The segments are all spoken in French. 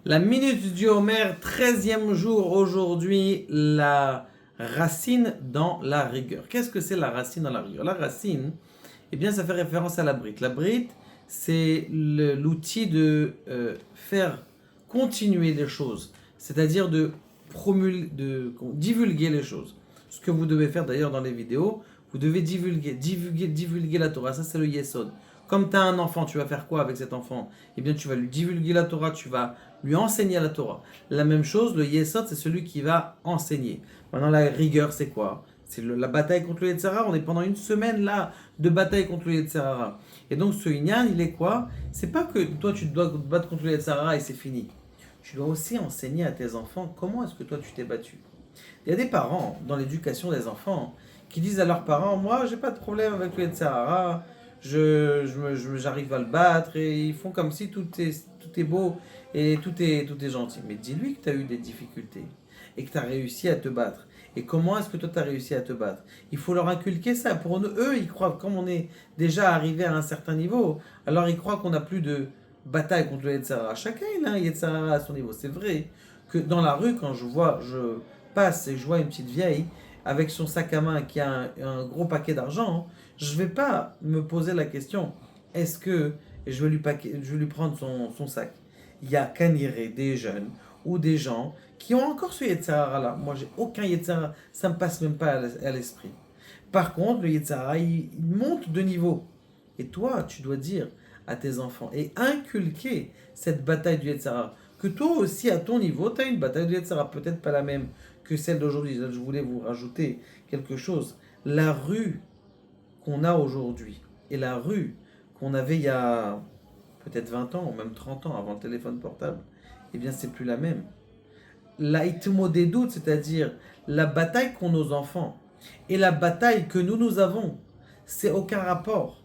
La minute du Homer, 13e jour aujourd'hui, la racine dans la rigueur. Qu'est-ce que c'est la racine dans la rigueur? La racine, eh bien, ça fait référence à la brite. La brite, c'est l'outil de faire continuer les choses, c'est-à-dire de divulguer les choses. Ce que vous devez faire d'ailleurs dans les vidéos, vous devez divulguer la Torah. Ça, c'est le Yesod. Comme tu as un enfant, tu vas faire quoi avec cet enfant? Eh bien, tu vas lui divulguer la Torah, tu vas lui enseigner la Torah. La même chose, le Yesod, c'est celui qui va enseigner. Maintenant, la rigueur, c'est quoi? C'est la bataille contre le Yetzirah. On est pendant une semaine là de bataille contre le Yetzirah. Et donc, ce Inyan, il est quoi? C'est pas que toi, tu dois te battre contre le Yetzirah et c'est fini. Tu dois aussi enseigner à tes enfants comment est-ce que toi, tu t'es battu. Il y a des parents, dans l'éducation des enfants, qui disent à leurs parents, moi, j'ai pas de problème avec le Yetzirah, j'arrive à le battre, et ils font comme si tout est beau et tout est gentil. Mais dis-lui que tu as eu des difficultés et que tu as réussi à te battre. Et comment est-ce que toi tu as réussi à te battre? Il faut leur inculquer ça. Pour eux, ils croient, comme on est déjà arrivé à un certain niveau, alors ils croient qu'on n'a plus de bataille contre le Yetzirah. Chacun il a un Yetzirah à son niveau. C'est vrai que dans la rue, quand je passe et je vois une petite vieille avec son sac à main qui a un gros paquet d'argent, je ne vais pas me poser la question, est-ce que je vais lui prendre son sac? Il y a caniré des jeunes ou des gens qui ont encore ce Yetzirah là. Moi, j'ai aucun Yetzirah, ça me passe même pas à l'esprit. Par contre, le Yetzirah, il monte de niveau. Et toi, tu dois dire à tes enfants et inculquer cette bataille du Yetzirah. Que toi aussi, à ton niveau, tu as une bataille du Yetzirah. Peut-être pas la même que celle d'aujourd'hui. Je voulais vous rajouter quelque chose. La rue qu'on a aujourd'hui et la rue qu'on avait il y a peut-être 20 ans ou même 30 ans avant le téléphone portable, eh bien, c'est plus la même. L'aïtmo des doutes, c'est-à-dire la bataille qu'ont nos enfants et la bataille que nous avons, c'est aucun rapport.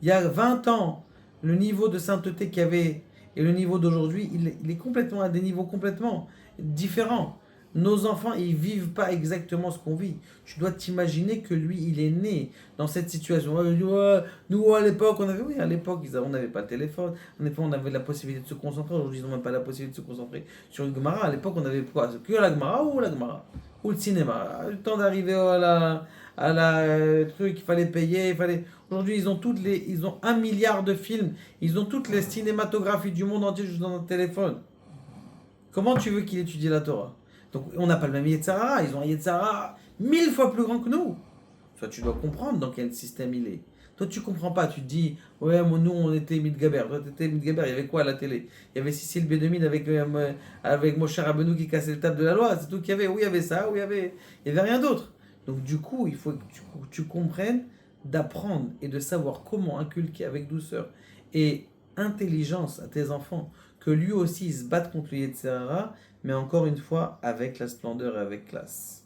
Il y a 20 ans, le niveau de sainteté qu'il y avait et le niveau d'aujourd'hui, il est complètement à des niveaux complètement différents. Nos enfants, ils vivent pas exactement ce qu'on vit. Tu dois t'imaginer que lui, il est né dans cette situation. Ouais, ouais, nous, à l'époque, on avait, oui, à l'époque, on n'avait pas de téléphone. À l'époque, on avait la possibilité de se concentrer. Aujourd'hui, ils n'ont même pas la possibilité de se concentrer sur une Gemara. À l'époque, on avait quoi? Que la Gemara ou la Gemara? Ou le cinéma. Le temps d'arriver à la truc, il fallait payer, il fallait. Aujourd'hui, ils ont 1 milliard de films, ils ont toutes les cinématographies du monde entier juste dans notre téléphone. Comment tu veux qu'il étudie la Torah? Donc, on n'a pas le même Yetzirah, ils ont un Yetzirah 1000 fois plus grand que nous. Soit tu dois comprendre dans quel système il est. Toi, tu comprends pas, tu te dis, ouais, nous, on était Midgaber. Toi, tu étais Midgaber, il y avait quoi à la télé? Il y avait Cécile B2000 avec mon cher Abenou qui cassait le table de la loi, c'est tout qu'il y avait. Oui, il y avait ça, oui, il y avait rien d'autre. Donc, du coup, il faut que tu comprennes d'apprendre et de savoir comment inculquer avec douceur et intelligence à tes enfants que lui aussi il se batte contre le Yetzirah, mais encore une fois avec la splendeur et avec classe.